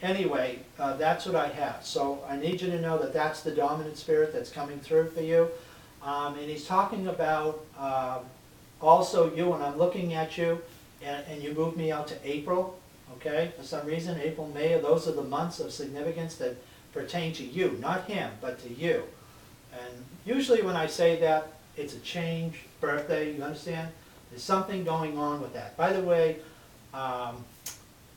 anyway, that's what I have. So I need you to know that that's the dominant spirit that's coming through for you. And he's talking about also you, and I'm looking at you, and you moved me out to April, okay? For some reason, April, May, those are the months of significance that pertain to you, not him, but to you. And usually when I say that, it's a change, birthday, you understand? There's something going on with that. By the way, I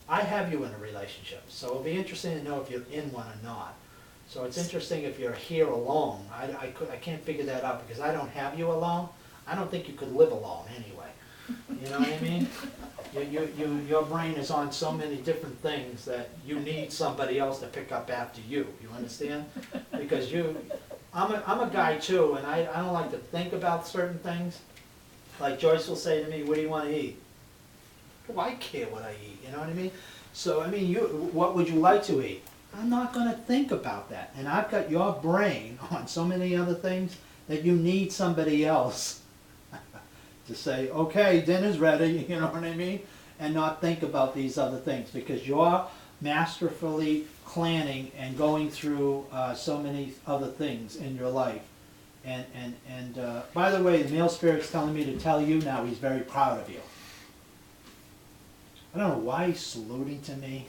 have you in a relationship, so it'll be interesting to know if you're in one or not. So it's interesting if you're here alone. I can't figure that out because I don't have you alone. I don't think you could live alone anyway. You know what I mean? Your brain is on so many different things that you need somebody else to pick up after you. You understand? Because I'm a guy too, and I don't like to think about certain things. Like Joyce will say to me, "What do you want to eat?" Do I care what I eat? You know what I mean? So I mean, what would you like to eat? I'm not going to think about that. And I've got your brain on so many other things that you need somebody else to say, okay, dinner's ready, you know what I mean? And not think about these other things because you're masterfully planning and going through so many other things in your life. And by the way, the male spirit's telling me to tell you now he's very proud of you. I don't know why he's saluting to me,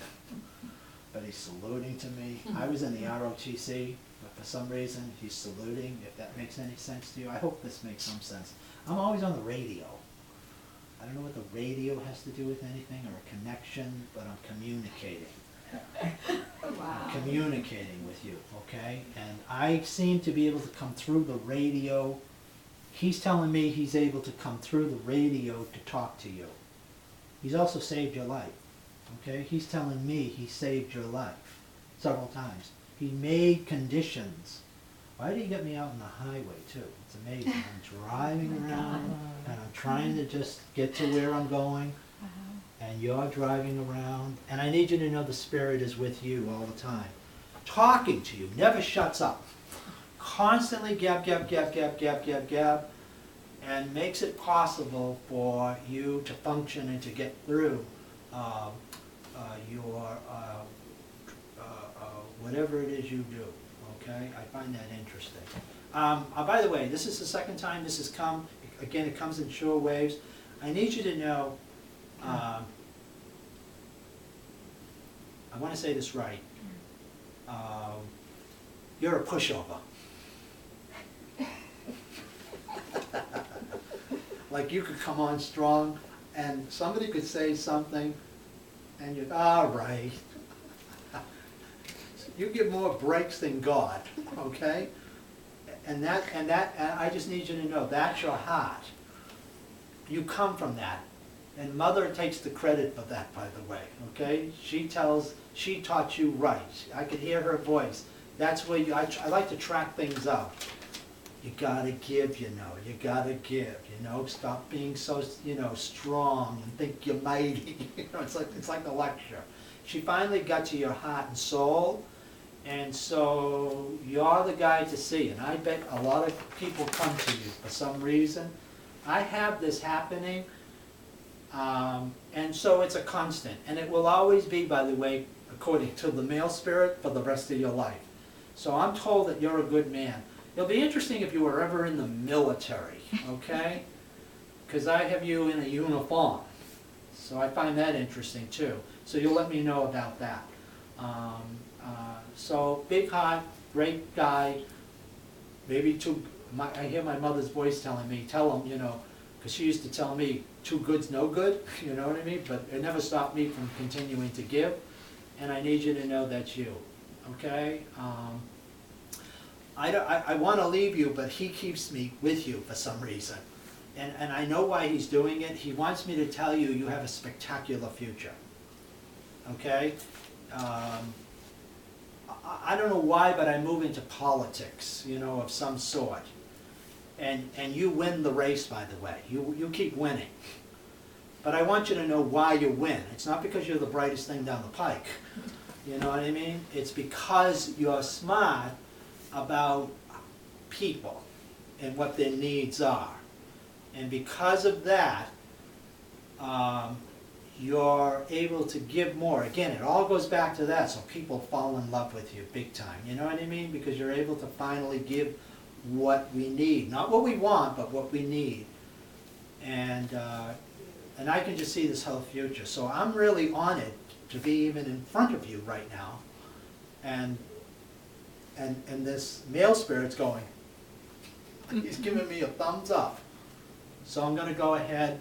but he's saluting to me. I was in the ROTC, but for some reason he's saluting, if that makes any sense to you. I hope this makes some sense. I'm always on the radio. I don't know what the radio has to do with anything or a connection, but I'm communicating. Wow. I'm communicating with you, okay? And I seem to be able to come through the radio. He's telling me he's able to come through the radio to talk to you. He's also saved your life, okay? He's telling me he saved your life several times. He made conditions. Why did he get me out on the highway too? It's amazing. I'm driving around and I'm trying to just get to where I'm going, and you're driving around, and I need you to know the Spirit is with you all the time. Talking to you, never shuts up. Constantly gab, gab, gab, gab, gab, gab, gab, and makes it possible for you to function and to get through your whatever it is you do. Okay, I find that interesting. By the way, this is the second time this has come. Again, it comes in short waves. I need you to know, I want to say this right. You're a pushover. Like you could come on strong and somebody could say something and you'd, all right. You get more breaks than God, okay? And I just need you to know that's your heart. You come from that. And Mother takes the credit for that, by the way, okay? She taught you right. I could hear her voice. That's where I like to track things out. You gotta give, you know, you gotta give, you know, stop being so, you know, strong and think you're mighty. You know, it's like a lecture. She finally got to your heart and soul, and so you're the guy to see. And I bet a lot of people come to you for some reason. I have this happening, and so it's a constant. And it will always be, by the way, according to the male spirit, for the rest of your life. So I'm told that you're a good man. It'll be interesting if you were ever in the military, okay? Because I have you in a uniform. So I find that interesting too. So you'll let me know about that. So big heart, great guy, maybe I hear my mother's voice telling me, tell him, you know, because she used to tell me, too good's no good, you know what I mean? But it never stopped me from continuing to give. And I need you to know that's you, okay? I want to leave you, but he keeps me with you for some reason. And I know why he's doing it. He wants me to tell you you have a spectacular future. Okay? I don't know why, but I move into politics, you know, of some sort. And you win the race, by the way. You keep winning. But I want you to know why you win. It's not because you're the brightest thing down the pike. You know what I mean? It's because you're smart about people and what their needs are. And because of that, you're able to give more. Again, it all goes back to that, so people fall in love with you big time, you know what I mean? Because you're able to finally give what we need, not what we want, but what we need. And I can just see this whole future. So I'm really honored to be even in front of you right now. And this male spirit's going, he's giving me a thumbs up. So I'm gonna go ahead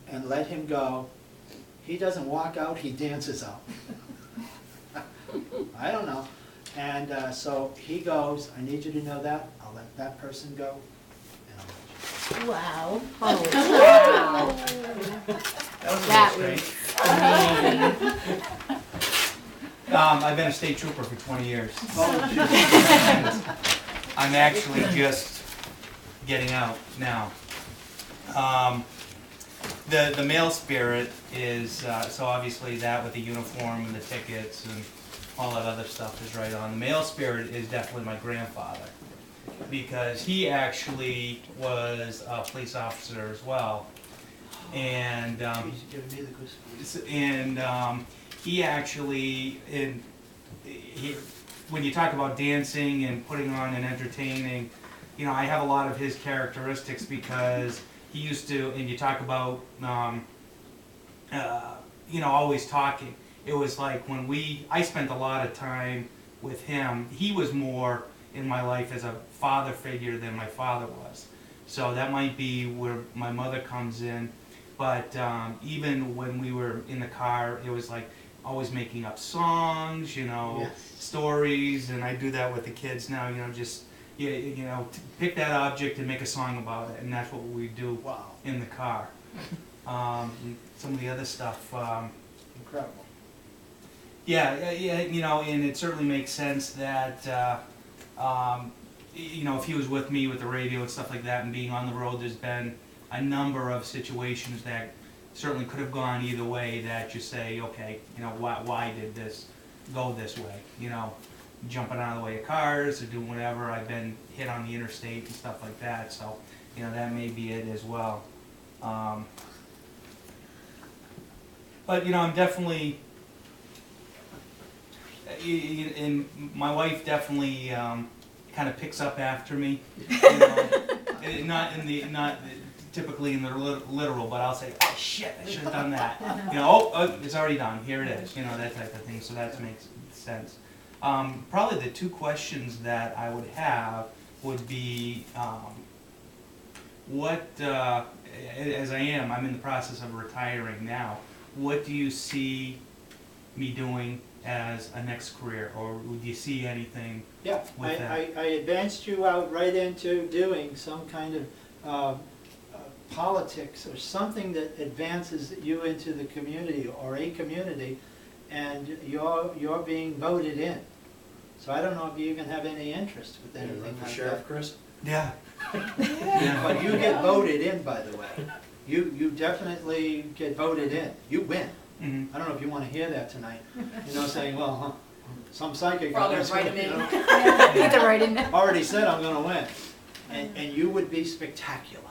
and let him go. He doesn't walk out, he dances out. I don't know. And so he goes, I need you to know that. I'll let that person go. And I'll let you. Wow. Oh, wow. That was a That little was strange. amazing. I've been a state trooper for 20 years. Oh, geez. I'm actually just getting out now. The male spirit is, so obviously that with the uniform and the tickets and all that other stuff is right on. The male spirit is definitely my grandfather, because he actually was a police officer as well. And He's giving me the good stuff. he actually, when you talk about dancing and putting on and entertaining, you know, I have a lot of his characteristics, because he used to, and you talk about, you know, always talking. It was like when I spent a lot of time with him. He was more in my life as a father figure than my father was. So that might be where my mother comes in. But even when we were in the car, it was like always making up songs, you know, Yes. stories, and I do that with the kids now, you know, just, you know, pick that object and make a song about it, and that's what we do Wow, in the car. Some of the other stuff, incredible. yeah, you know, and it certainly makes sense that, you know, if he was with me with the radio and stuff like that and being on the road, there's been a number of situations that certainly could have gone either way, that you say, okay, you know, why did this go this way? You know, jumping out of the way of cars or doing whatever. I've been hit on the interstate and stuff like that, so, you know, that may be it as well. But, you know, I'm definitely, and my wife definitely kind of picks up after me, you know, not typically in the literal, but I'll say, oh shit, I should have done that. You know, oh, it's already done, here it is, you know, that type of thing, so that makes sense. Probably the two questions that I would have would be, what, as I'm in the process of retiring now, what do you see me doing as a next career, or would you see anything Yeah, with that? I advanced you out right into doing some kind of politics or something that advances you into the community or a community, and you're being voted in. So I don't know if you even have any interest with anything like that. Chris? Yeah. But you get voted in, by the way. You definitely get voted in. You win. Mm-hmm. I don't know if you want to hear that tonight. You know, saying, well, huh, some psychic We're all gonna out write there's him in. gonna, Get the right in there. already said I'm going to win. And you would be spectacular.